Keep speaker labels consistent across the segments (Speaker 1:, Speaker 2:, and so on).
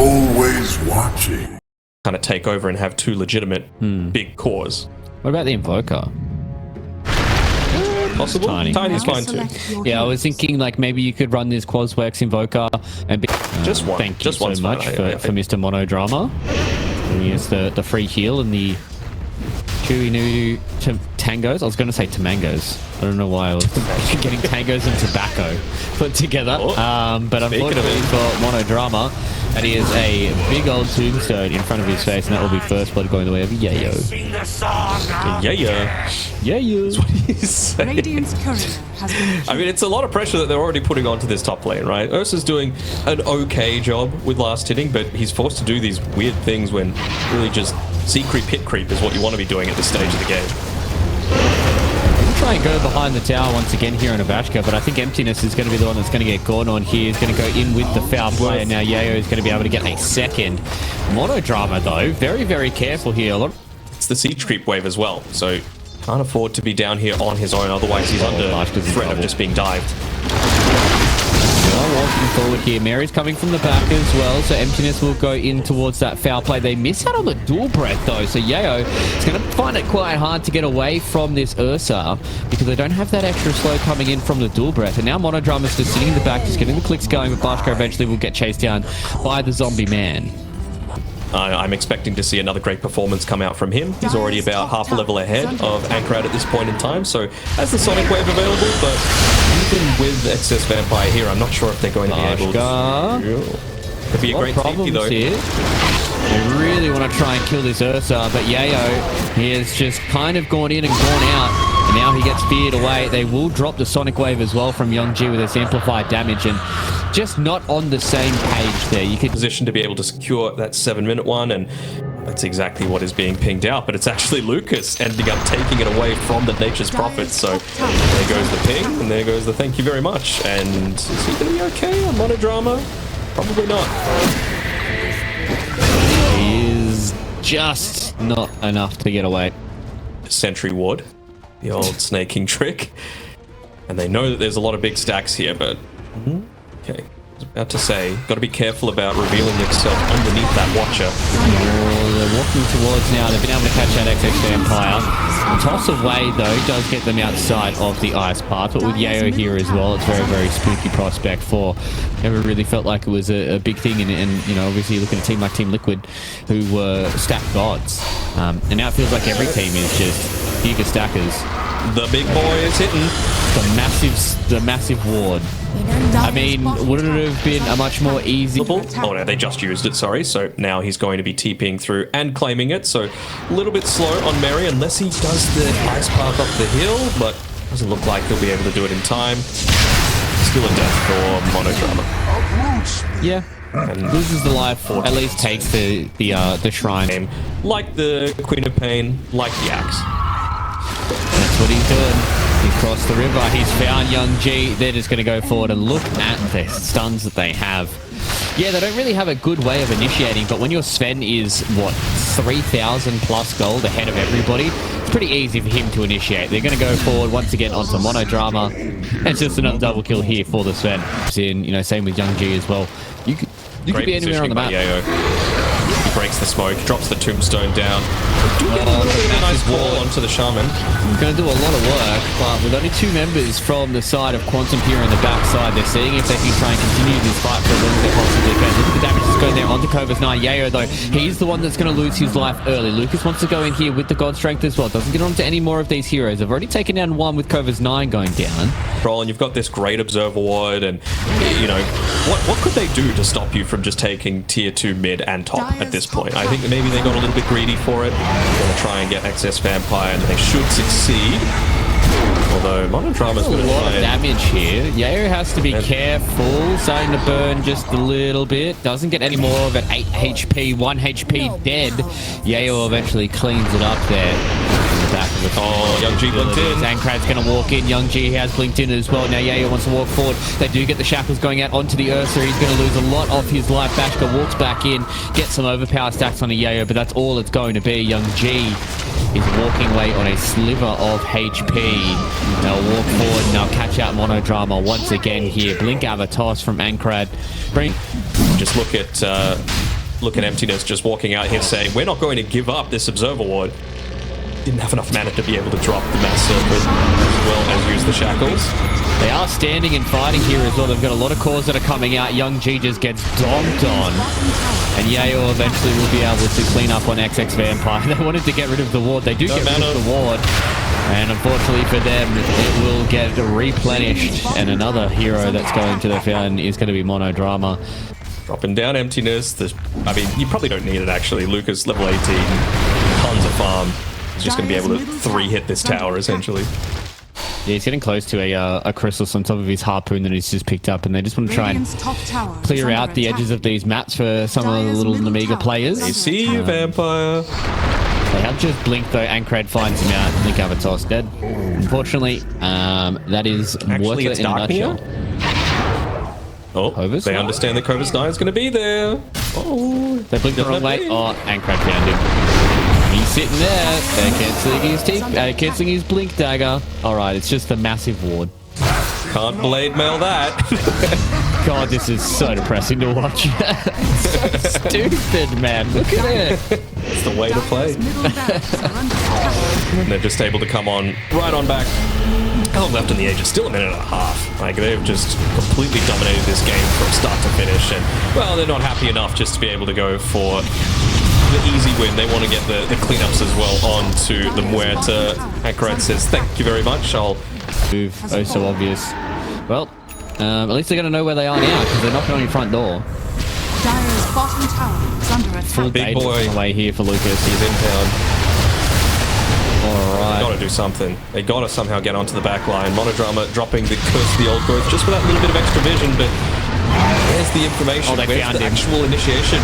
Speaker 1: always watching.
Speaker 2: Kind of take over and have two legitimate big cores.
Speaker 3: What about the Invoker?
Speaker 2: Possible? Tiny's fine too.
Speaker 3: Yeah, I was thinking like maybe you could run this Quasworks Invoker and be...
Speaker 2: Just one.
Speaker 3: Thank
Speaker 2: just
Speaker 3: you so much for Mr. Monodrama. Here's the free heal and the Chewy Tangos. I was going to say Tamangos. I don't know why I was getting Tangos and tobacco put together. But unfortunately for Monodrama, that is a big old tombstone in front of his face, and that will be first blood going the way of Yayo.
Speaker 2: Yayo.
Speaker 3: Yayo.
Speaker 2: That's what he's saying.
Speaker 4: Radiant's courier has been...
Speaker 2: I mean, it's a lot of pressure that they're already putting onto this top lane, right? Ursa's doing an okay job with last hitting, but he's forced to do these weird things when really just C-creep, hit creep is what you want to be doing at this stage of the game.
Speaker 3: Try and go behind the tower once again here in Avashka, but I think Emptiness is going to be the one that's going to get gone on here. He's going to go in with the foul play, and now Yayo is going to be able to get a second. Monodrama, though, very, very careful here.
Speaker 2: It's the siege creep wave as well, so can't afford to be down here on his own, otherwise he's under threat of just being dived.
Speaker 3: Walking forward here. Mary's coming from the back as well, so Emptiness will go in towards that foul play. They miss out on the dual breath though, so Yayo is going to find it quite hard to get away from this Ursa because they don't have that extra slow coming in from the dual breath. And now Monodrama's just sitting in the back, just getting the clicks going, but Bashka eventually will get chased down by the zombie man.
Speaker 2: I'm expecting to see another great performance come out from him. He's already about half a level ahead of Ankrad at this point in time, so has the Sonic Wave available, but even with Excess Vampire here, I'm not sure if they're going to be able to... Could be a great safety though.
Speaker 3: Here. They really want to try and kill this Ursa, but Yayo, he has just kind of gone in and gone out, and now he gets speared away. They will drop the Sonic Wave as well from Youngji with its amplified damage, and just not on the same page there. You could
Speaker 2: position to be able to secure that 7-minute one, and that's exactly what is being pinged out, but it's actually Lucas ending up taking it away from the Nature's Prophets. So there goes the ping, and there goes the thank you very much. And is he going to be okay on Monodrama? Probably not.
Speaker 3: He is just not enough to get away.
Speaker 2: Sentry Ward, the old snaking trick. And they know that there's a lot of big stacks here, but... Okay. I was about to say, got to be careful about revealing yourself underneath that Watcher.
Speaker 3: Oh, they're walking towards now. They've been able to catch that XX Vampire. Toss away, though, does get them outside of the ice path. But with Yayo here as well, it's very, very spooky prospect for... Never really felt like it was a big thing. And, you know, obviously you look at a team like Team Liquid, who were stacked gods. And now it feels like every team is just giga stackers.
Speaker 2: The big boy is hitting.
Speaker 3: The massive ward. I mean, wouldn't it have been a much more easy...
Speaker 2: Oh no, they just used it, sorry. So now he's going to be TPing through and claiming it. So a little bit slow on Mary unless he does the ice path up the hill, but doesn't look like he'll be able to do it in time. Still a death for Monodrama.
Speaker 3: Yeah. And loses the life, or at least takes the shrine.
Speaker 2: Like the Queen of Pain, like the axe.
Speaker 3: That's what he's doing. He crossed the river. He's found Young G. They're just going to go forward and look at the stuns that they have. Yeah, they don't really have a good way of initiating, but when your Sven is, what, 3,000 plus gold ahead of everybody, it's pretty easy for him to initiate. They're going to go forward once again onto Monodrama. And it's just another double kill here for the Sven. In, you know, same with Young G as well. You could be anywhere on the map.
Speaker 2: He breaks the smoke, drops the tombstone down. Do get a little bit of a nice wall onto the shaman.
Speaker 3: Going to do a lot of work, but with only 2 members from the side of Quantum here on the backside, they're seeing if they can try and continue this fight for as long as they possibly can. Look at the damage that's going there onto Kovas 9. Yayo, though, he's the one that's going to lose his life early. Lucas wants to go in here with the God Strength as well. Doesn't get on to any more of these heroes. They've already taken down one with Kovas 9 going down.
Speaker 2: And you've got this great Observer Ward, and, you know, what could they do to stop you from just taking tier 2 mid and top at this point? I think maybe they got a little bit greedy for it. They're going to try and get Excess Vampire, and they should succeed. Although Monodrama's
Speaker 3: a lot of damage here. Yayo has to be careful. Starting to burn just a little bit. Doesn't get any more of it. 8 HP, 1 HP dead. Yayo eventually cleans it up there. Back of the
Speaker 2: Young G blinked in.
Speaker 3: Zankrad's going to walk in. Young G has blinked in as well. Now Yayo wants to walk forward. They do get the shackles going out onto the Ursa. He's going to lose a lot of his life. Bashka walks back in, gets some overpower stacks on a Yayo, but that's all it's going to be. Young G is walking away on a sliver of HP. They'll walk forward and they'll catch out Monodrama once again here. Blink Avatos from Ankrad.
Speaker 2: just look at Emptiness just walking out here saying, we're not going to give up this Observer Ward. Didn't have enough mana to be able to drop the Mass Serpent as well as use the Shackles.
Speaker 3: They are standing and fighting here as well. They've got a lot of cores that are coming out. Young G just gets donked on. And Yale eventually will be able to clean up on XX Vampire. They wanted to get rid of the ward. They do get rid of the ward. And unfortunately for them, it will get replenished. And another hero that's going to the fan is going to be Monodrama.
Speaker 2: Dropping down Emptiness. I mean, you probably don't need it actually. Lucas, level 18, tons of farm. He's just going to be able to 3-hit this tower essentially.
Speaker 3: Yeah, he's getting close to a Chrysalis on top of his Harpoon that he's just picked up, and they just want to try and clear out the edges of these maps for some of the little Nemiga players.
Speaker 2: I see you, Vampire.
Speaker 3: They have just blinked though, and Cred finds him out. Nick Avatar's dead. Unfortunately, that is
Speaker 2: Actually,
Speaker 3: worth it in a nutshell.
Speaker 2: Oh,
Speaker 3: Kovas
Speaker 2: they understand that Kovas 9 is going to be there. Oh,
Speaker 3: they blinked the wrong way. Oh, and Cred found him. He's sitting there. They're cancelling his blink dagger. All right, it's just a massive ward.
Speaker 2: Can't blade mail that.
Speaker 3: God, this is so depressing to watch. So stupid, man. Look at it.
Speaker 2: It's the way to play. And they're just able to come on right on back. How long left in the age? It's still a minute and a half. Like, they've just completely dominated this game from start to finish. And, well, they're not happy enough just to be able to go for the easy win. They want to get the cleanups as well onto the Muerta. Ankarat says, thank you very much. I'll
Speaker 3: move. Oh, so obvious. Well, at least they're going to know where they are now because they're knocking on your front door.
Speaker 4: Dire's bottom tower is under attack.
Speaker 3: Full
Speaker 2: big boy
Speaker 3: away here for Lucas.
Speaker 2: He's in town.
Speaker 3: Alright.
Speaker 2: They gotta do something. They gotta somehow get onto the back line. Monodrama dropping the Curse of the Old Growth just for that little bit of extra vision, but where's the information?
Speaker 3: Oh, they
Speaker 2: where's
Speaker 3: found
Speaker 2: the
Speaker 3: him.
Speaker 2: actual initiation?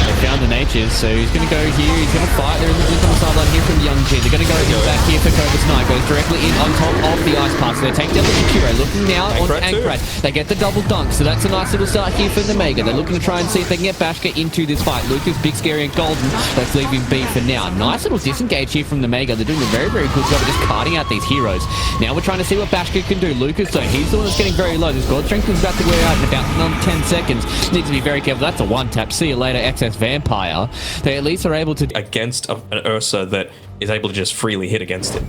Speaker 3: They found the natures, so he's going to go here. He's going to fight. There is a blink on the sideline here from Young G. They're going to go in back here for Kovas Knight. Goes directly in on top of the Ice Pass. So they take down the Shakira. Looking now on Ankarat. They get the double dunk, so that's a nice little start here for Nemiga. They're looking to try and see if they can get Bashka into this fight. Lucas, Big Scary, and Golden. Let's leave him be for now. Nice little disengage here from Nemiga. They're doing a very, very good job of just carting out these heroes. Now we're trying to see what Bashka can do. Lucas, though, he's the one that's getting very low. This God Strength is about to wear out in about another 10 seconds. Needs to be very careful. That's a one-tap. See you later, XS Vampire. They at least are able to...
Speaker 2: Against an Ursa that is able to just freely hit against it.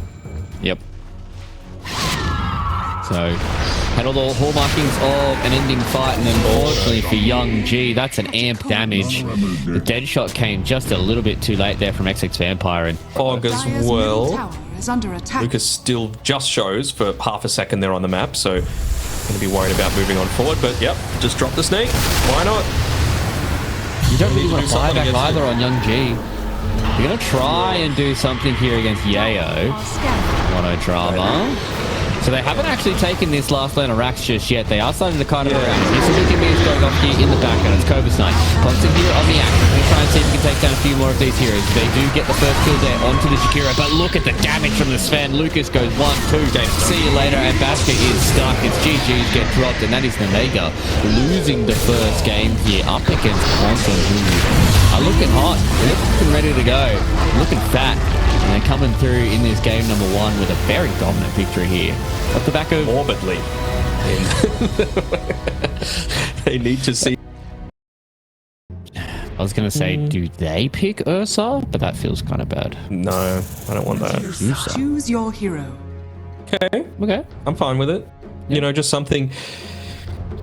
Speaker 3: Yep. So, had all the hallmarkings of an ending fight, and unfortunately for Young G, that's an amp damage. The dead shot came just a little bit too late there from XX Vampire. And
Speaker 2: Fog as well.
Speaker 4: Tower is under attack.
Speaker 2: Lucas still just shows for half a second there on the map, so going to be worried about moving on forward, but yep, just drop the snake. Why not?
Speaker 3: You don't really want to buy back either on Young G. You're going to try and do something here against Yayo. Monodrama. So they haven't actually taken this last lane of racks just yet. They are starting to kind of around. This is looking at me going off here in the background. It's Kovas Knight. Pops in here on the action. We're trying to see if we can take down a few more of these heroes. They do get the first kill there onto the Shakira, but look at the damage from the Sven. Lucas goes 1-2. See you later, and Bashka is stuck. His GGs get dropped, and that is Nemiga losing the first game here up against Quantum, who are looking hot, looking ready to go, looking fat. And they're coming through in this game number 1 with a very dominant victory here. Off the back of...
Speaker 2: Morbidly. They need to see...
Speaker 3: I was going to say, do they pick Ursa? But that feels kind of bad.
Speaker 2: No, I don't want that.
Speaker 3: Ursa.
Speaker 4: Choose your hero.
Speaker 2: Okay.
Speaker 3: Okay.
Speaker 2: I'm fine with it. You know, just something...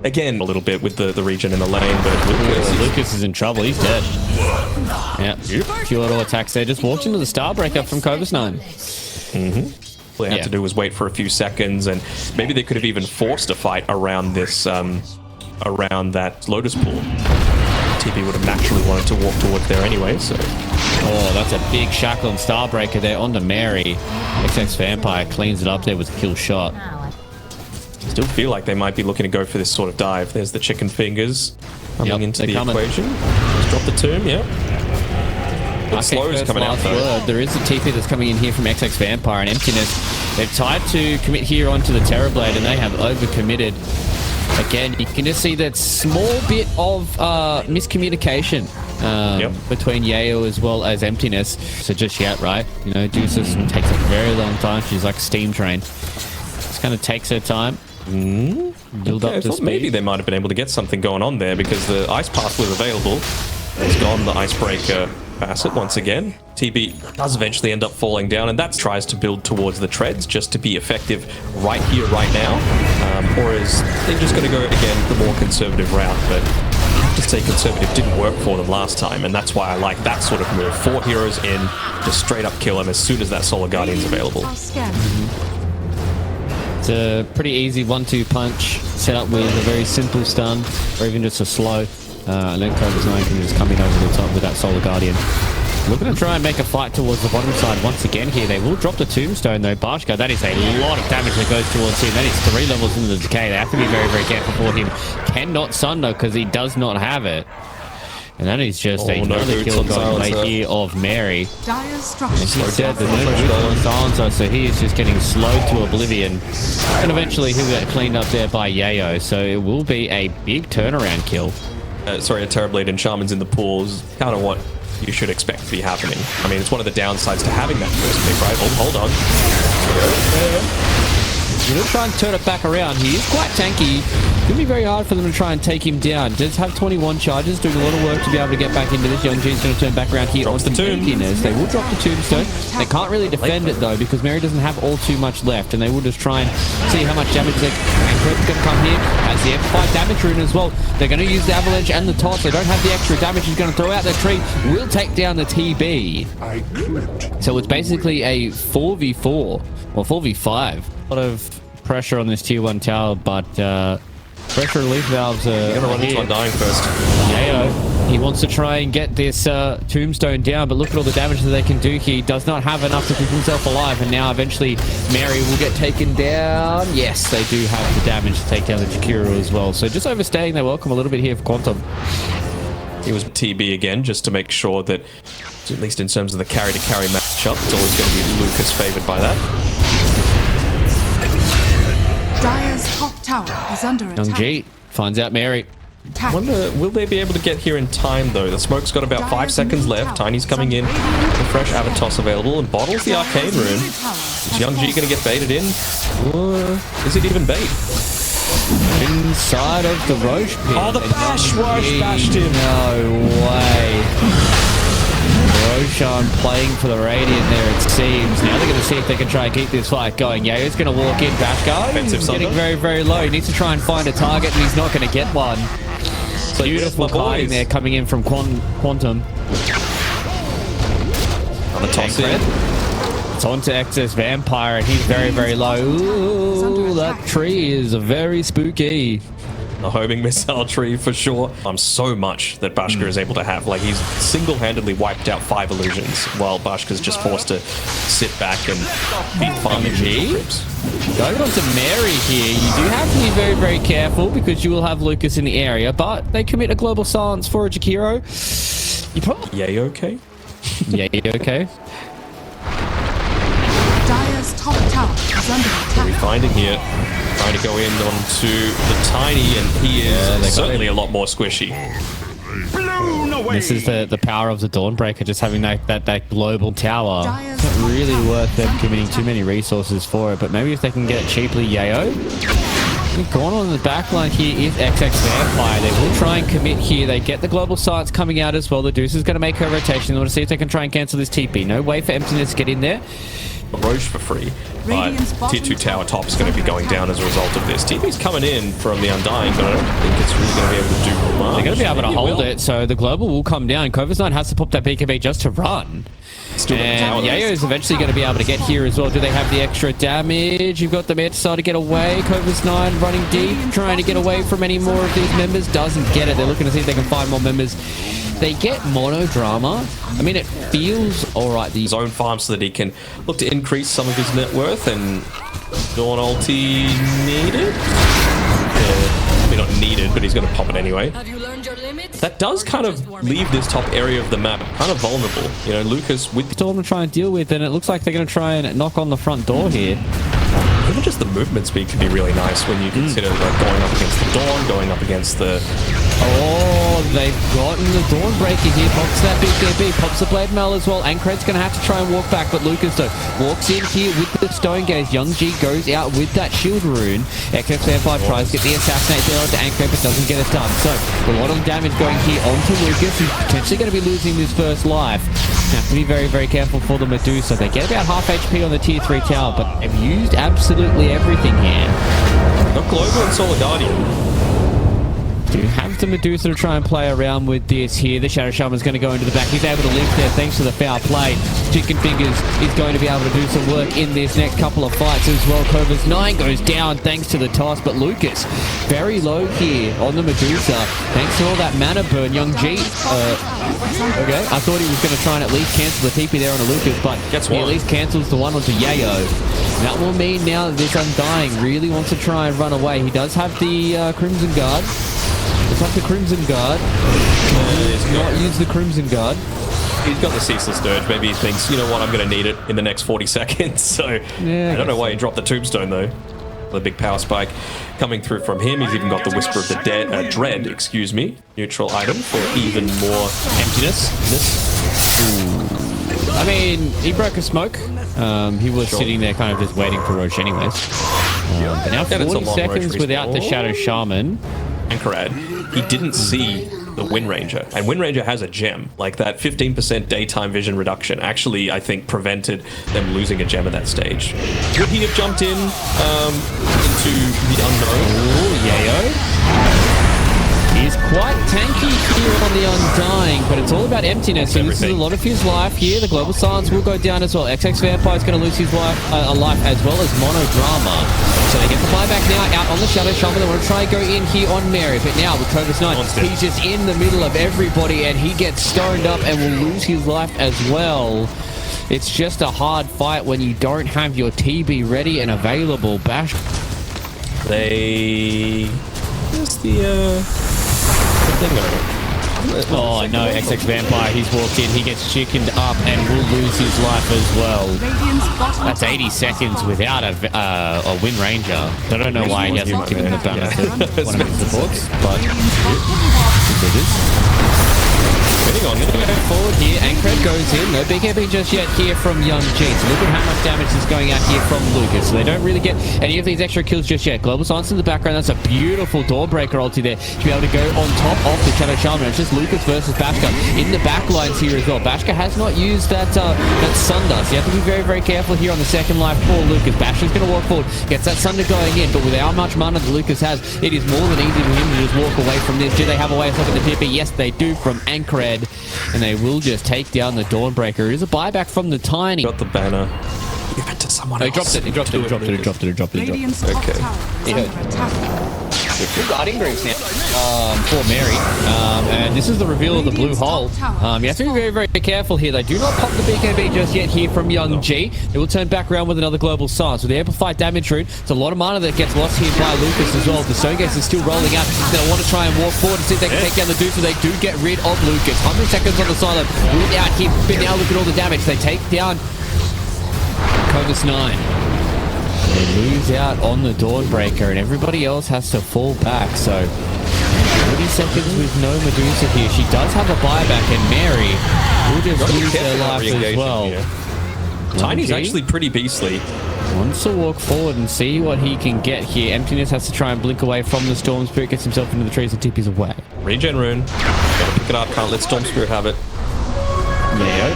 Speaker 2: Again, a little bit with the region in the lane, but
Speaker 3: Lucas is in trouble. He's dead. Yeah. Few auto attacks there. Just walked into the Starbreaker from Kovas 9.
Speaker 2: All they had to do was wait for a few seconds, and maybe they could have even forced a fight around this, around that Lotus Pool. TP would have naturally wanted to walk towards there anyway, so...
Speaker 3: Oh, that's a big shackle and Starbreaker there onto Mary. XX Vampire cleans it up there with a kill shot.
Speaker 2: Still feel like they might be looking to go for this sort of dive. There's the chicken fingers coming into the equation. Just drop the tomb, yeah. Slow is coming out though.
Speaker 3: There is a TP that's coming in here from XX Vampire and Emptiness. They've tried to commit here onto the Terrorblade and they have overcommitted. Again, you can just see that small bit of miscommunication between Yale as well as Emptiness. So just yet, right? You know, Deuces takes a very long time. She's like a steam train. Just kind of takes her time. build
Speaker 2: Okay, I
Speaker 3: up to
Speaker 2: thought
Speaker 3: speed.
Speaker 2: maybe they might have been able to get something going on there because the ice path was available. It's gone the icebreaker facet once again. TB does eventually end up falling down, and that tries to build towards the treads just to be effective right here, right now. Or is they're just going to go, again, the more conservative route, but I have to say conservative didn't work for them last time, and that's why I like that sort of move. 4 heroes in, just straight up kill them as soon as that Solar Guardian's available.
Speaker 4: Are scared.
Speaker 3: It's a pretty easy 1-2 punch set up with a very simple stun, or even just a slow. And then Cobra9 can just come in over the top with that Solar Guardian. Looking to try and make a fight towards the bottom side once again here. They will drop the Tombstone though. Bashka, that is a lot of damage that goes towards him. That is 3 levels into the decay. They have to be very, very careful for him. Cannot Sunder because he does not have it. And that is just another kill going right here of Mary.
Speaker 4: Dire's structures.
Speaker 3: He's dead. There's no boots on Silencer, so he is just getting slowed to oblivion. And eventually he'll get cleaned up there by Yayo. So it will be a big turnaround kill.
Speaker 2: Sorry, a Terrorblade and Shaman's in the pools. Kind of what you should expect to be happening. I mean, it's one of the downsides to having that first pick, right? Hold on.
Speaker 3: He's going to try and turn it back around. He is quite tanky. It's going to be very hard for them to try and take him down. Does have 21 charges, doing a lot of work to be able to get back into this. Young G's going to turn back around here.
Speaker 2: Drops the tomb.
Speaker 3: They will drop the Tombstone. They can't really defend it though because Mary doesn't have all too much left, and they will just try and see how much damage they can. Kurt's going to come here as the amplified damage rune as well. They're going to use the avalanche and the toss. They don't have the extra damage. He's going to throw out the tree. Will take down the TB.
Speaker 1: I clipped.
Speaker 3: So it's basically a 4v4 or 4v5. A lot of pressure on this tier 1 tower, but pressure relief valves are
Speaker 2: You're going to run into Undying first.
Speaker 3: Yayo, he wants to try and get this Tombstone down, but look at all the damage that they can do here. He does not have enough to keep himself alive, and now eventually Mary will get taken down. Yes, they do have the damage to take down the Jakiro as well. So just overstaying their welcome a little bit here for Quantum.
Speaker 2: It was TB again, just to make sure that, at least in terms of the carry-to-carry matchup, it's always going to be Lucas favored by that.
Speaker 4: Dire's top tower is under attack.
Speaker 3: Young G finds out Mary.
Speaker 2: I wonder, will they be able to get here in time, though? The smoke's got about 5 seconds left. Tiny's coming in. The fresh Avatos available and bottles the Arcane Rune. Is Young G going to get baited in? Or is it even bait?
Speaker 3: Inside of the Roche pit.
Speaker 2: Oh, the Bash Roche bashed him.
Speaker 3: No way. Roshan playing for the Radiant there, it seems. Now they're going to see if they can try and keep this fight going. Yayo's going to walk in. Bashka getting very, very low. He needs to try and find a target, and he's not going to get one. So beautiful kiting there coming in from Quantum.
Speaker 2: On the top side.
Speaker 3: It's on to Excess Vampire, and he's very, very low. Ooh, that tree is very spooky.
Speaker 2: A homing missile tree for sure. So much that Bashka is able to have. Like, he's single-handedly wiped out 5 illusions while Bashka's just forced to sit back and be farming creeps.
Speaker 3: Going on to Mary here, you do have to be very, very careful because you will have Lucas in the area, but they commit a global silence for a Jakiro. You probably...
Speaker 2: Yay, okay?
Speaker 3: Yeah, okay.
Speaker 4: Dire's top tower is under attack.
Speaker 2: We're finding here. Trying to go in onto the Tiny, and he is certainly a lot more squishy.
Speaker 3: This is the power of the Dawnbreaker, just having that global tower. It's not really worth them committing too many resources for it, but maybe if they can get it cheaply, Yayo. Going on the back line here is XX Vampire. They will try and commit here. They get the global silence coming out as well. The Deuce is going to make her rotation. They want to see if they can try and cancel this TP. No way for Emptiness to get in there.
Speaker 2: Roche for free, but tier 2 tower top is going to be going down as a result of this. TP's coming in from the Undying, but I don't think it's really going to be able to do much.
Speaker 3: They're going to be able to hold it, so the global will come down. Cobra9 has to pop that BKB just to run. And Yayo is eventually going to be able to get here as well. Do they have the extra damage? You've got the man to get away. Cobra9 running deep, trying to get away from any more of these members. Doesn't get it. They're looking to see if they can find more members. They get monodrama. I mean, it feels alright.
Speaker 2: His own farm so that he can look to increase some of his net worth, and Dawn ulti needed? Yeah, maybe not needed, but he's going to pop it anyway.
Speaker 5: Have you learned your limits?
Speaker 2: That does kind of leave this top area of the map kind of vulnerable. You know, Lucas with
Speaker 3: Storm to try and deal with, and it looks like they're going to try and knock on the front door here.
Speaker 2: even just the movement speed can be really nice when you consider like going up against the Dawn, going up against the...
Speaker 3: Oh, what they've got. And the Dawnbreaker here pops that BKB, pops the Blade Mail as well. Ankred's going to have to try and walk back, but Lucas, though, walks in here with the Stone Gaze. Young G goes out with that Shield Rune. XX Vampire tries to get the Assassinate there onto Ankred, but doesn't get it done. So, a lot of damage going here onto Lucas, who's potentially going to be losing his first life. Have to be very, very careful for the Medusa. They get about half HP on the tier 3 tower, but they've used absolutely everything here.
Speaker 2: Got Global and Solar Guardian.
Speaker 3: Do have the Medusa to try and play around with this here. The Shadow Shaman's going to go into the back. He's able to live there thanks to the foul play. Chicken Fingers is going to be able to do some work in this next couple of fights as well. Cova's 9 goes down thanks to the toss, but Lucas very low here on the Medusa. Thanks to all that mana burn. Young G, okay, I thought he was going to try and at least cancel the TP there on a Lucas, but he at least cancels the one onto Yayo. That will mean now that this Undying really wants to try and run away. He does have the Crimson Guard. It's like the Crimson Guard. He's not used the Crimson Guard.
Speaker 2: He's got the Ceaseless Dirge. Maybe he thinks, you know what, I'm going to need it in the next 40 seconds. So yeah, I don't know why he dropped the Tombstone, though. The big power spike coming through from him. He's even got the Whisper of the Dread, excuse me. Neutral item for even more emptiness.
Speaker 3: I mean, he broke a smoke. He was sitting there kind of just waiting for Roche anyways. But now 40 seconds without the Shadow Shaman.
Speaker 2: Ankrad, he didn't see the Wind Ranger, and Wind Ranger has a gem. Like that 15% daytime vision reduction actually, I think, prevented them losing a gem at that stage. Would he have jumped in into the unknown?
Speaker 3: Oh, Yayo. He's quite tanky here on the Undying, but it's all about emptiness. So this is a lot of his life here. The Global Silence will go down as well. XX Vampire is going to lose his life, a life as well as Monodrama. So they get the buyback now out on the Shadow Shaman. They want to try and go in here on Mary, but now with Covis 9, he's just in the middle of everybody and he gets stoned up and will lose his life as well. It's just a hard fight when you don't have your TB ready and available. Bash. Oh no, XX Vampire, he's walked in, he gets chickened up and will lose his life as well. That's 80 seconds without a Wind Ranger. I don't know why he hasn't given it done to one of his supports, but it is. Moving on, going to go forward here. Ankred goes in. No BKB just yet here from Young G. So look at how much damage is going out here from Lucas. So they don't really get any of these extra kills just yet. Global Silence in the background. That's a beautiful Dawnbreaker ulti there to be able to go on top of the Shadow Shaman. It's just Lucas versus Bashka in the back lines here as well. Bashka has not used that Sundust. You have to be very, very careful here on the second life for Lucas. Bashka's going to walk forward, gets that Sunder going in, but with how much mana that Lucas has, it is more than easy for him to just walk away from this. Do they have a way of stopping the TP? Yes, they do from Ankred. And they will just take down the Dawnbreaker. It is a buyback from the Tiny.
Speaker 2: Got the banner. Give it to someone else.
Speaker 3: He dropped it. Okay. Full guarding groups now for Mary. And this is the reveal of the blue hole. You have to be very, very careful here. They do not pop the BKB just yet here from Young G. They will turn back around with another Global Silence. With the Amplified Damage Rune, it's a lot of mana that gets lost here by Lucas as well. The Stone-Gaze is still rolling out. They'll want to try and walk forward and see if they can take down the Deuce, so they do get rid of Lucas. 100 seconds on the silent. Without him, but now look at all the damage. They take down Covis 9. They lose out on the Dawnbreaker, and everybody else has to fall back. So 40 seconds with no Medusa here. She does have a buyback, and Mary will just lose their life as well.
Speaker 2: Tiny's actually pretty beastly.
Speaker 3: Wants to walk forward and see what he can get here. Emptiness has to try and blink away from the Storm Spirit, gets himself into the trees and TP's away.
Speaker 2: Regen Rune. Gotta pick it up, can't let Storm Spirit have it.
Speaker 3: Leo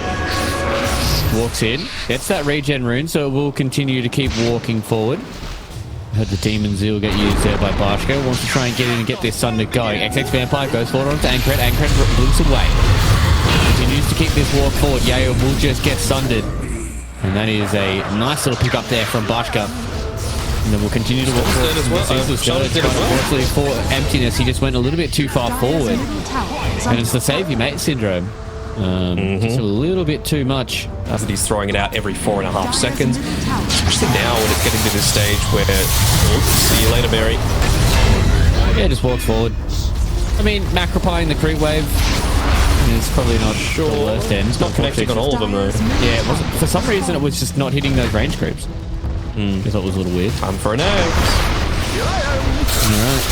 Speaker 3: walks in, gets that Regen Rune, so it will continue to keep walking forward. Heard the Demon Zeal get used there by Bashko. Wants to try and get in and get this Sunder going. XX Vampire goes forward onto Ankred. Ankred blinks away. Continues to keep this walk forward. Yayo will just get sundered. And that is a nice little pick up there from Bashka. And then we'll continue to walk forward. Unfortunately for emptiness, he just went a little bit too far forward. And it's the save you mate syndrome. Just a little bit too much.
Speaker 2: As he's throwing it out every 4.5 seconds. Especially now when it's getting to this stage where... see you later, Mary.
Speaker 3: Yeah, just walk forward. I mean, macropying the creep wave is probably not the worst end.
Speaker 2: It's not connecting on all of them, though.
Speaker 3: Yeah, it wasn't. For some reason, it was just not hitting those range creeps. I thought it was a little weird.
Speaker 2: Time for an X.
Speaker 3: Alright.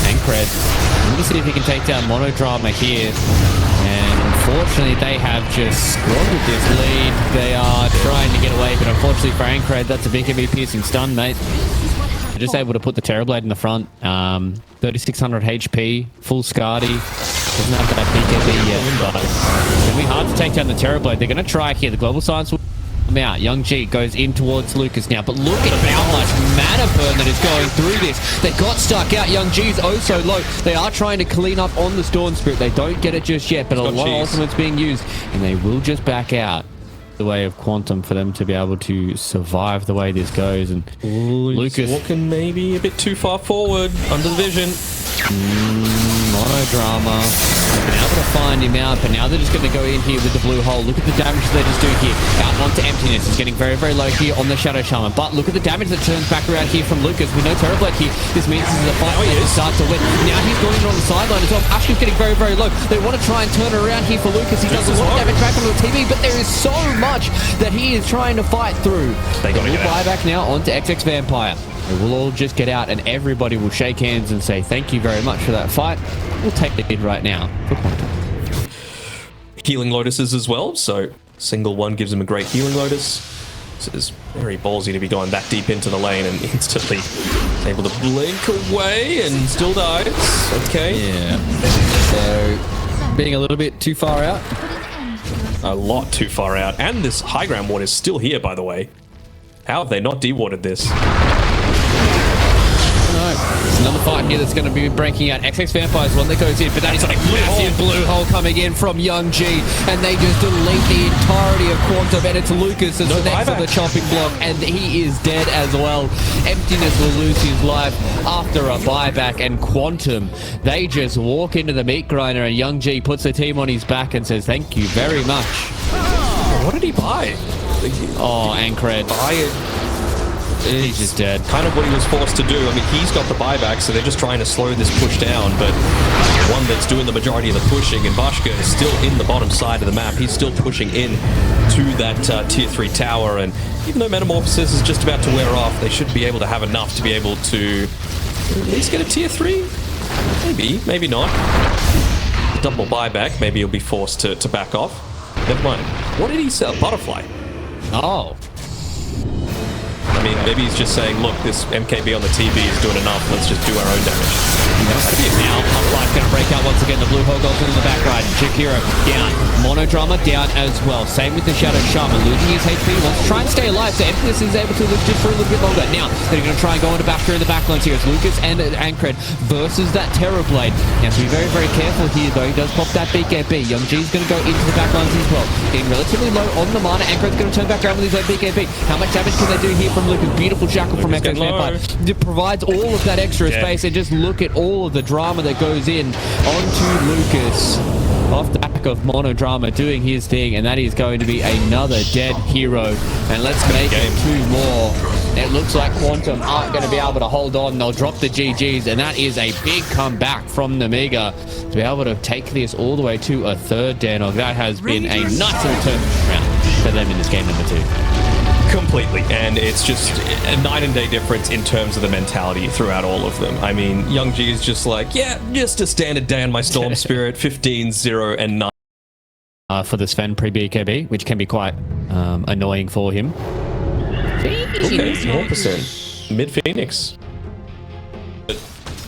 Speaker 3: Ankred Let's see if he can take down Monodrama here. And unfortunately, they have just squandered this lead. They are trying to get away, but unfortunately for Ancred, that's a BKB piercing stun, mate. They're just able to put the Terrorblade in the front. 3600 HP, full Scardy. Doesn't have that BKB yet, but it's going to be hard to take down the Terrorblade. They're going to try here. The Global Science will come out. Young G goes in towards Lucas now, but look at how much mana burn that is going through this. They got stuck out. Young G's oh so low. They are trying to clean up on the Storm Spirit. They don't get it just yet, but a lot of ultimates being used, and they will just back out the way of Quantum for them to be able to survive the way this goes. And Lucas
Speaker 2: walking maybe a bit too far forward under the vision.
Speaker 3: Monodrama. They've been able to find him out, but now they're just going to go in here with the blue hole. Look at the damage they just do here. Out onto Emptiness. It's getting very, very low here on the Shadow Shaman. But look at the damage that turns back around here from Lucas. We know Terrorblade here. This means this is a fight where they start to win. Now he's going in on the sideline as well. Ashkin's getting very, very low. They want to try and turn it around here for Lucas. He does a lot of damage back onto the TV, but there is so much that he is trying to fight through. They will buy back now onto XX Vampire. They will all just get out and everybody will shake hands and say thank you very much for that fight. We'll take the lead right now for Quantum.
Speaker 2: Healing Lotuses as well, so single one gives him a great Healing Lotus. So it's very ballsy to be going that deep into the lane and instantly able to blink away and still dies. Okay.
Speaker 3: Yeah. So being a little bit too far out.
Speaker 2: A lot too far out. And this high ground ward is still here, by the way. How have they not dewarded this?
Speaker 3: There's another fight here that's going to be breaking out. XX Vampire's one that goes in, but that is a massive blue hole coming in from Young G, and they just delete the entirety of Quantum, and it's Lucas as the next on the chopping block, and he is dead as well. Emptiness will lose his life after a buyback, and Quantum, they just walk into the meat grinder, and Young G puts the team on his back and says, thank you very much.
Speaker 2: What did he buy?
Speaker 3: Oh, Ancred.
Speaker 2: Buy it.
Speaker 3: He's just dead.
Speaker 2: Kind of what he was forced to do. I mean, he's got the buyback, so they're just trying to slow this push down, but one that's doing the majority of the pushing, and Bashka is still in the bottom side of the map. He's still pushing in to that tier 3 tower, and even though Metamorphosis is just about to wear off, they should be able to have enough to be able to at least get a tier 3? Maybe, maybe not. Double buyback, maybe he'll be forced to back off. Never mind. What did he sell? Butterfly.
Speaker 3: Oh.
Speaker 2: I mean, maybe he's just saying, look, this MKB on the TV is doing enough. Let's just do our own damage.
Speaker 3: Now, Pumpline's going to break out once again. The blue hole goes in the back right. Jakiro down. Monodrama down as well. Same with the Shadow Shaman. Losing his HP. Wants to try and stay alive. So Emptiness is able to live just for a little bit longer. Now, they're going to try and go into Bashka in the backlines here. It's Lucas and Ancred versus that Terrorblade. Now, to be very, very careful here, though. He does pop that BKB. Young G's going to go into the backlines as well. Getting relatively low on the mana. Ancred's going to turn back around with his own BKB. How much damage can they do here from Lucas? Beautiful shackle from XX Vampire. It provides all of that extra space, and just look at all of the drama that goes in onto Lucas off the back of Monodrama doing his thing, and that is going to be another dead hero. And let's make it 2 more. It looks like Quantum aren't going to be able to hold on. They'll drop the GGs, and that is a big comeback from Nemiga to be able to take this all the way to a 3rd Danog. That has been a nice little turnaround for them in this game number 2.
Speaker 2: Completely, and it's just a night and day difference in terms of the mentality throughout all of them. I mean, Young G is just like, yeah, just a standard day on my Storm Spirit, 15, 0, and 9.
Speaker 3: For the Sven pre-BKB, which can be quite annoying for him.
Speaker 2: Okay, 4%. Mid-Phoenix.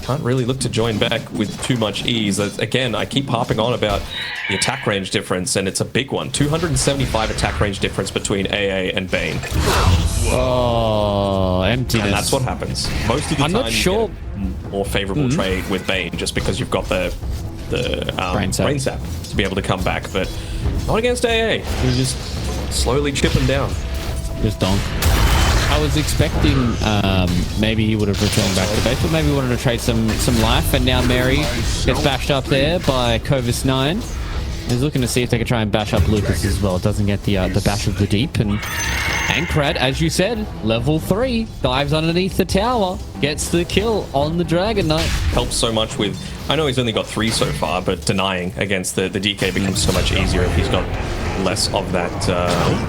Speaker 2: Can't really look to join back with too much ease. Again, I keep harping on about the attack range difference, and it's a big one. 275 attack range difference between AA and Bane.
Speaker 3: Oh, Emptiness.
Speaker 2: And that's what happens. Most of the time,
Speaker 3: not sure.
Speaker 2: You get a more favorable trade with Bane, just because you've got the brain sap to be able to come back, but not against AA. You're just slowly chipping down.
Speaker 3: Just donk. I was expecting maybe he would have returned back to base, but maybe wanted to trade some life, and now Mary gets bashed up there by Covis 9. He's looking to see if they can try and bash up Lucas as well. Doesn't get the bash of the deep, and Ancred, as you said, level 3, dives underneath the tower, gets the kill on the Dragon Knight.
Speaker 2: Helps so much with, I know he's only got 3 so far, but denying against the DK becomes so much easier if he's got less of that.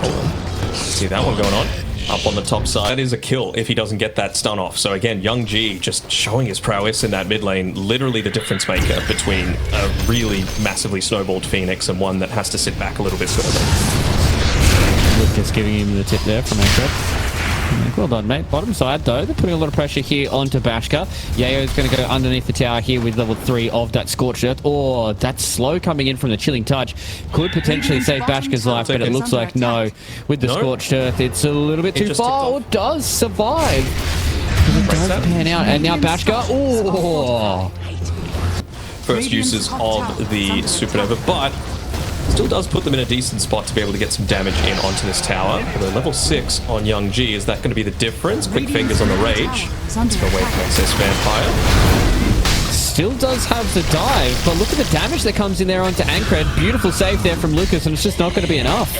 Speaker 2: Hold on. See that one going on? up on the top side. That is a kill if he doesn't get that stun off. So again, Young G just showing his prowess in that mid lane, literally the difference maker between a really massively snowballed Phoenix and one that has to sit back a little bit further.
Speaker 3: Lucas giving him the tip there from Anchor. Well done, mate. Bottom side, though, they're putting a lot of pressure here onto Bashka. Yayo's going to go underneath the tower here with level 3 of that Scorched Earth. Oh, that slow coming in from the Chilling Touch could potentially save Bashka's life, but it looks like no. With the Scorched Earth, it's a little bit too far. Oh, it does survive. It does pan out, and now Bashka. Oh!
Speaker 2: First uses of the Supernova, but still does put them in a decent spot to be able to get some damage in onto this tower. Although level 6 on Young G, is that going to be the difference? Quick fingers on the Rage. Let's go away from Excess Vampire.
Speaker 3: Still does have the dive, but look at the damage that comes in there onto Ankred. Beautiful save there from Lucas, and it's just not going to be enough.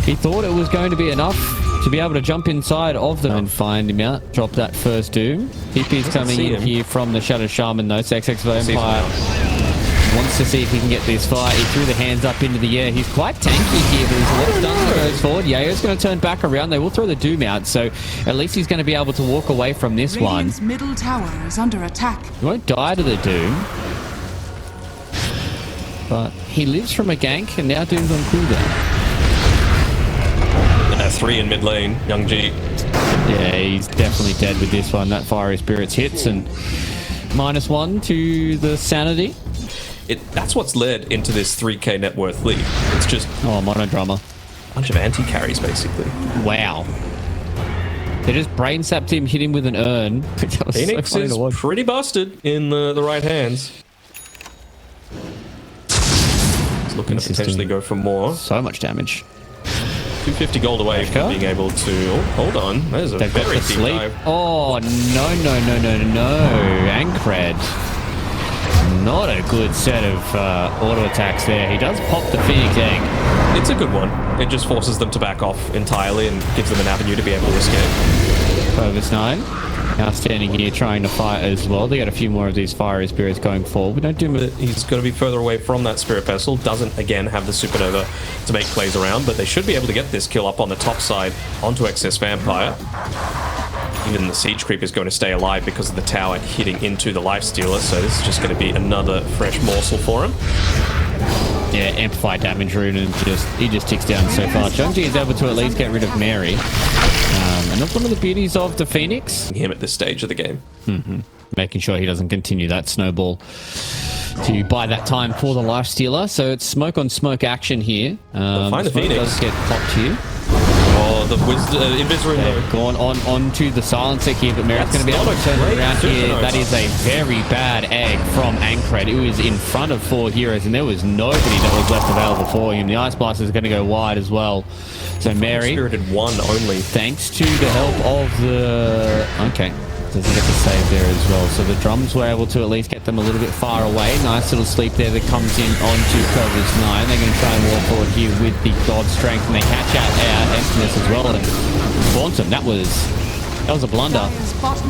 Speaker 3: He thought it was going to be enough to be able to jump inside of them and find him out. Drop that first Doom. PP's coming in here from the Shadow Shaman, though. XX Vampire wants to see if he can get this fire. He threw the hands up into the air. He's quite tanky here, but there's a lot of stuns that goes forward. Yayo's going to turn back around. They will throw the Doom out, so at least he's going to be able to walk away from this one.
Speaker 4: Middle tower is under attack.
Speaker 3: He won't die to the Doom, but he lives from a gank, and now Doom's on cooldown.
Speaker 2: 3 in mid lane, Young G.
Speaker 3: Yeah, he's definitely dead with this one. That Fiery Spirits hits, and -1 to the sanity.
Speaker 2: That's what's led into this 3k net worth league. It's just
Speaker 3: monodrama.
Speaker 2: A bunch of anti-carries, basically.
Speaker 3: Wow. They just brain sapped him, hit him with an urn.
Speaker 2: Phoenix is pretty busted in the right hands. He's looking to potentially go for more.
Speaker 3: So much damage.
Speaker 2: 250 gold away from being able to... Oh, hold on. That is a very deep dive.
Speaker 3: Oh, no. Ankred. Not a good set of auto attacks there. He does pop the Phoenix egg.
Speaker 2: It's a good one. It just forces them to back off entirely and gives them an avenue to be able to escape.
Speaker 3: Purvis 9 now standing here trying to fight as well. They got a few more of these fiery spirits going forward. We don't do much.
Speaker 2: He's going to be further away from that Spirit Vessel. Doesn't, again, have the Supernova to make plays around, but they should be able to get this kill up on the top side onto Excess Vampire. Even the Siege Creep is going to stay alive because of the tower hitting into the Lifestealer, so this is just going to be another fresh morsel for him.
Speaker 3: Yeah, amplify damage rune, and he just ticks down so far. Chunky is able to at least get rid of Mary. And that's one of the beauties of the Phoenix.
Speaker 2: Him at this stage of the game.
Speaker 3: Making sure he doesn't continue that snowball to buy that time for the Lifestealer. So it's smoke on smoke action here.
Speaker 2: Find the Phoenix.
Speaker 3: Does get popped here.
Speaker 2: Oh, the Invis-Rune though.
Speaker 3: Gone on to the Silencer here, but Merritt's going to be able to turn it around here. That is a very bad egg from Ankred. It was in front of 4 heroes, and there was nobody that was left available for him. The Ice Blast is going to go wide as well. So Mary,
Speaker 2: Spirited 1 only.
Speaker 3: thanks to the help of the... Okay. Doesn't get the save there as well. So the drums were able to at least get them a little bit far away. Nice little sleep there that comes in onto Purvis 9. They're going to try and walk forward here with the God Strength, and they catch out Emptiness as well. And Quantum, that was a blunder.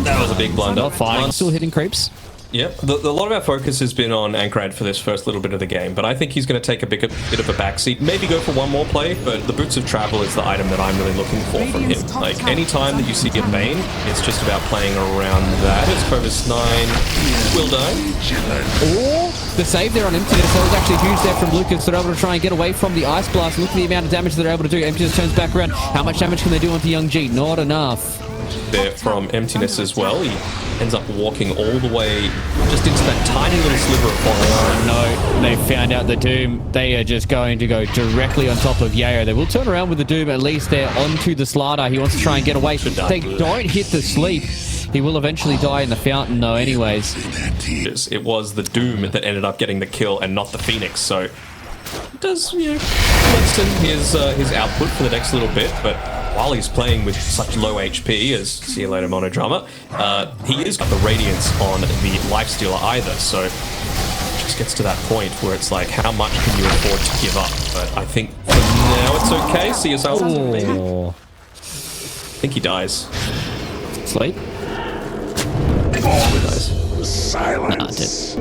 Speaker 2: That was a big blunder.
Speaker 3: Not fighting, still hitting creeps.
Speaker 2: Yep. A lot of our focus has been on Ankrad for this first little bit of the game, but I think he's going to take a bit of a backseat. Maybe go for one more play, but the Boots of Travel is the item that I'm really looking for from him. Like, any time that you see him main, it's just about playing around that. It's Purvis 9 will die.
Speaker 3: Or the save there on Emptiness. That was actually huge there from Lucas. They're able to try and get away from the Ice Blast. Look at the amount of damage that they're able to do. Emptiness turns back around. How much damage can they do onto Young G? Not enough.
Speaker 2: There from Emptiness as well. He ends up walking all the way just into that tiny little sliver of fog.
Speaker 3: Oh no, they found out the Doom. They are just going to go directly on top of Yayo. They will turn around with the Doom at least there onto the Slider. He wants to try and get away. They don't hit the sleep. He will eventually die in the fountain though anyways.
Speaker 2: It was the Doom that ended up getting the kill and not the Phoenix, so it does, lessen his output for the next little bit, but while he's playing with such low HP as see you later Monodrama, he is got the Radiance on the Lifestealer either, so it just gets to that point where it's like, how much can you afford to give up? But I think for now it's okay. See yourself.
Speaker 3: Oh.
Speaker 2: I think he dies.
Speaker 3: Sleep?
Speaker 2: He dies.
Speaker 1: Silence.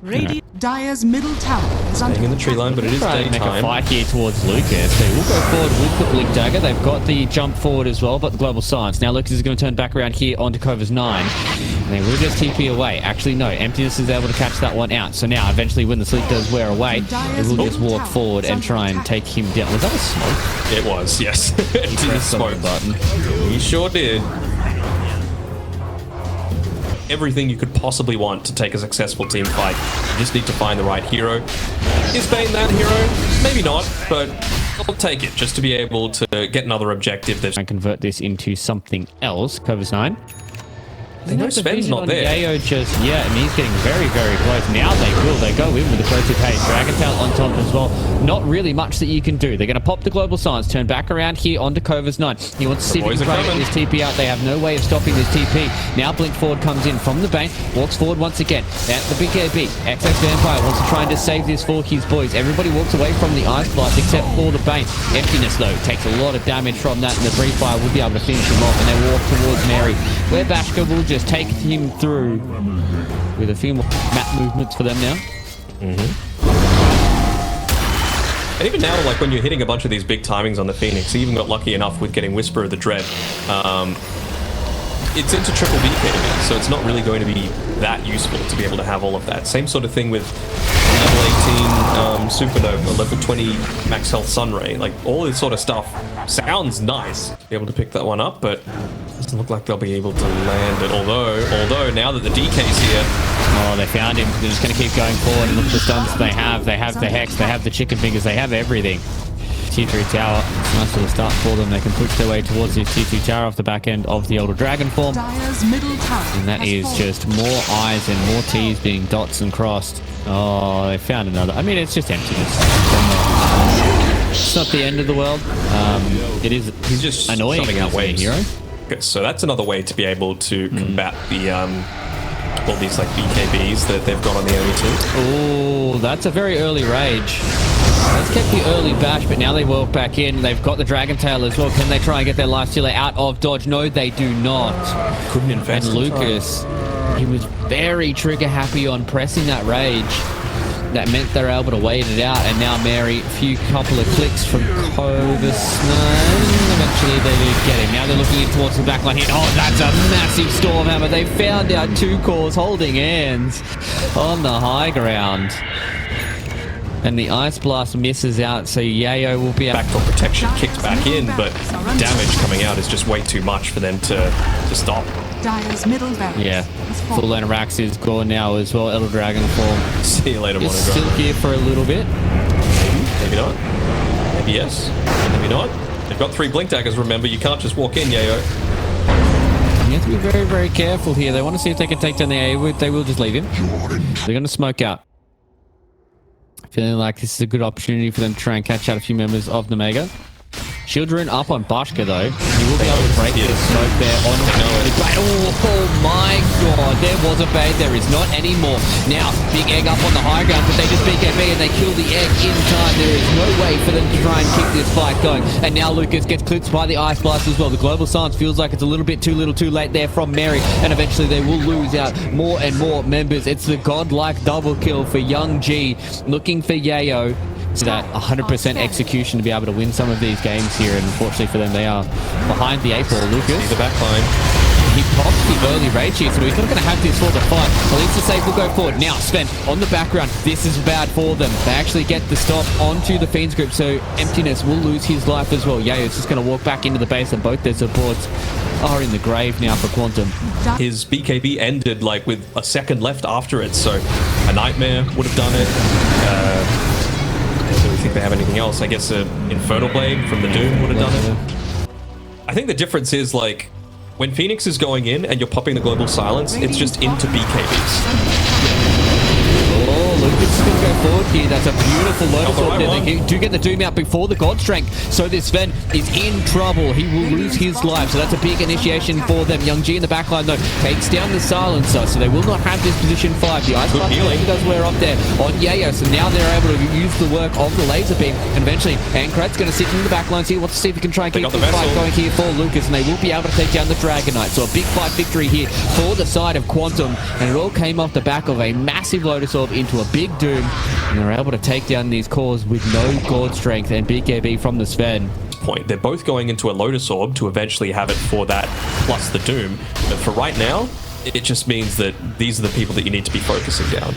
Speaker 3: Nah,
Speaker 4: Dire's middle tower is under
Speaker 2: Staying in the tree line, but it is
Speaker 3: Trying to make a
Speaker 2: daytime.
Speaker 3: fight here towards Lucas. They will go forward with the Blink Dagger. They've got the jump forward as well, but the Global Science. Now Lucas is going to turn back around here onto Cover's 9. And they will just TP away. Actually, no. Emptiness is able to catch that one out. So now, eventually, when the sleep does wear away, they will just walk forward and try and take him down. Was that a smoke?
Speaker 2: It was, yes. He
Speaker 3: pressed the
Speaker 2: smoke
Speaker 3: button.
Speaker 2: He sure did. Everything you could possibly want to take a successful team fight. You just need to find the right hero. Is Bane that hero? Maybe not, but I'll take it just to be able to get another objective. There's
Speaker 3: And convert this into something else. Cover's 9.
Speaker 2: They know Sven's not there.
Speaker 3: Yayo just yet, and he's getting very, very close. Now they will. They go in with the close pace. Dragon Tail on top as well. Not really much that you can do. They're going to pop the Global Science, turn back around here onto Cover's 9. He wants to see if he can try and get this TP out. They have no way of stopping this TP. Now Blink Forward comes in from the Bane, walks forward once again. At the BKB, XX Vampire wants to try and just save this for his boys. Everybody walks away from the Ice Blast except for the Bane. Emptiness, though, takes a lot of damage from that, and the Free Fire will be able to finish him off, and they walk towards Mary, where Bashka will just take him through with a few more map movements for them now.
Speaker 2: And even now, like when you're hitting a bunch of these big timings on the Phoenix, you even got lucky enough with getting Whisper of the Dread. It's into triple BKB, so it's not really going to be that useful to be able to have all of that. Same sort of thing with level 18 Supernova, level 20 max health Sunray. Like all this sort of stuff sounds nice to be able to pick that one up, but doesn't look like they'll be able to land it. Although now that the DK's here,
Speaker 3: oh, they found him. They're just going to keep going forward and look at the stuns they have. They have the Hex, they have the Chicken Fingers, they have everything. Tier 3 tower, it's a nice little start for them. They can push their way towards this Tier 2 tower off the back end of the Elder Dragon form.
Speaker 4: Dire's middle tower
Speaker 3: And that is just more eyes and more T's being dots and crossed. Oh, they found another. I mean, it's just emptiness. It's not the end of the world. It is.
Speaker 2: he's just
Speaker 3: annoying
Speaker 2: subbing out
Speaker 3: as a
Speaker 2: waves.
Speaker 3: hero.
Speaker 2: Okay, so that's another way to be able to combat the all these like BKBs that they've got on the enemy team.
Speaker 3: Oh, that's a very early rage. Let's kept the early bash, but now they walk back in. They've got the Dragon Tail as well. Can they try and get their life stealer out of dodge? No, they do not.
Speaker 2: Couldn't invest.
Speaker 3: And Lucas, he was very trigger happy on pressing that rage. That meant they're able to wait it out. And now Mary, a couple of clicks from Cobus. Eventually they did get him. Now they're looking in towards the back line here. Oh, that's a massive Stormhammer. They found out two cores holding hands on the high ground. And the Ice Blast misses out, so Yayo will be
Speaker 2: Backdoor protection kicked back in, but damage coming out is just way too much for them to stop.
Speaker 4: Dire's middle barracks
Speaker 3: Yeah,
Speaker 4: is
Speaker 3: full
Speaker 4: fallen.
Speaker 3: Rax is gone now as well. Elder Dragon form
Speaker 2: See you later,
Speaker 3: is
Speaker 2: Monogram.
Speaker 3: still here for a little bit.
Speaker 2: Maybe not. Maybe yes. Maybe not. They've got 3 Blink Daggers, remember. You can't just walk in, Yayo.
Speaker 3: You have to be very, very careful here. They want to see if they can take down the A. They will just leave him. They're going to smoke out. Feeling like this is a good opportunity for them to try and catch out a few members of Nemiga. Shield rune up on Bashka though. He will be able to break the smoke there on the bait. Oh my god, there was a bait. There is not anymore. Now, big egg up on the high ground, but they just BKB and they kill the egg in time. There is no way for them to try and keep this fight going. And now Lucas gets clipped by the Ice Blast as well. The Global Science feels like it's a little bit too little too late there from Mary. And eventually they will lose out more and more members. It's the godlike double kill for Young G. Looking for Yayo. So that 100% execution to be able to win some of these games here, and unfortunately for them, they are behind the 8 ball. Lucas,
Speaker 2: See the back line.
Speaker 3: he popped the early rage here, so he's not going to have this for the fight. At least the save will go forward. Now, Sven on the background. This is bad for them. They actually get the stop onto the Fiend's group, so Emptiness will lose his life as well. Yayo's just going to walk back into the base, and both their supports are in the grave now for Quantum.
Speaker 2: His BKB ended like with a second left after it, so a Nightmare would have done it. I don't really think they have anything else. I guess an Infernal Blade from the Doom would have done it. I think the difference is like when Phoenix is going in and you're popping the Global Silence, it's just into BKBs.
Speaker 3: Oh, Lucas is going to go forward here. That's a beautiful Lotus
Speaker 2: the
Speaker 3: Orb
Speaker 2: right
Speaker 3: there.
Speaker 2: one.
Speaker 3: They do get the Doom out before the God Strength, so this Sven is in trouble. He will lose his life, so that's a big initiation for them. Young G in the backline, though, takes down the Silencer, so they will not have this position 5. The Ice Blast
Speaker 2: healing.
Speaker 3: does wear off there on Yayo, so now they're able to use the work of the Laser Beam, and eventually Ankrat's going to sit in the backline, see wants to see if he can try and
Speaker 2: They
Speaker 3: keep
Speaker 2: got
Speaker 3: the
Speaker 2: the
Speaker 3: fight
Speaker 2: vessel.
Speaker 3: going here for Lucas, and they will be able to take down the Dragon Knight. So a big fight victory here for the side of Quantum, and it all came off the back of a massive Lotus Orb into a big Doom, and they're able to take down these cores with no God Strength and BKB from the Sven.
Speaker 2: Point. They're both going into a Lotus Orb to eventually have it for that plus the Doom. But for right now, it just means that these are the people that you need to be focusing down.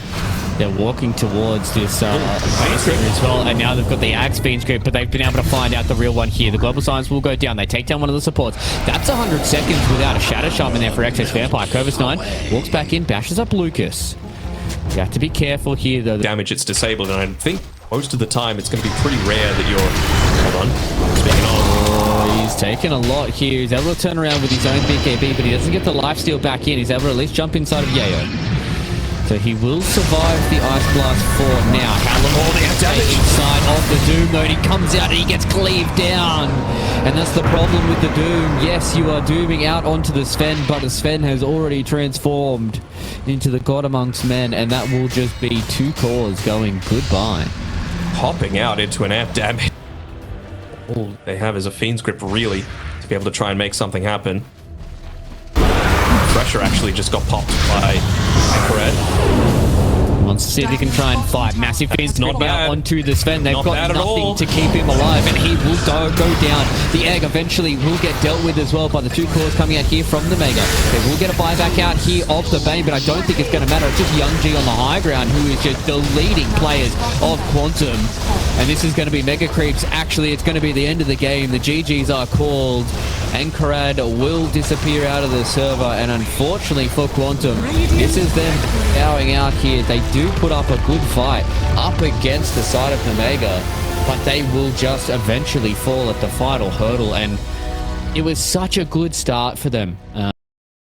Speaker 3: They're walking towards this base here as well, and now they've got the Axe Fiend script, but they've been able to find out the real one here. The Global Science will go down. They take down one of the supports. That's 100 seconds without a Shadow Shaman there for XS Vampire. Corvus 9 walks back in, bashes up Lucas. You have to be careful here, though.
Speaker 2: Damage, it's disabled, and I think most of the time it's going to be pretty rare that you're... Hold on. Speaking of...
Speaker 3: Oh, he's taken a lot here. He's able to turn around with his own BKB, but he doesn't get the lifesteal back in. He's able to at least jump inside of Yayo. So he will survive the Ice Blast for now. Callum damage inside of the Doom, though, and he comes out and he gets cleaved down. And that's the problem with the Doom. Yes, you are dooming out onto the Sven, but the Sven has already transformed into the God Amongst Men, and that will just be 2 cores going goodbye.
Speaker 2: Hopping out into an amp damage. All they have is a Fiend's Grip, really, to be able to try and make something happen. Pressure actually just got popped by Anchoret.
Speaker 3: Wants to see if he can try and fight. Massive Fiends
Speaker 2: not
Speaker 3: out
Speaker 2: bad.
Speaker 3: onto the Sven. They've
Speaker 2: Not
Speaker 3: got
Speaker 2: bad at
Speaker 3: nothing
Speaker 2: all.
Speaker 3: to keep him alive, and he will go down. The Egg eventually will get dealt with as well by the 2 cores coming out here from Nemiga. They will get a buyback out here of the Bane, but I don't think it's going to matter. It's just Young G on the high ground, who is just the leading players of Quantum. And this is going to be Mega Creeps. Actually, it's going to be the end of the game. The GGs are called. Ankarad will disappear out of the server, and unfortunately for Quantum, this is them bowing out here. They do put up a good fight up against the side of Nemiga, but they will just eventually fall at the final hurdle, and it was such a good start for them.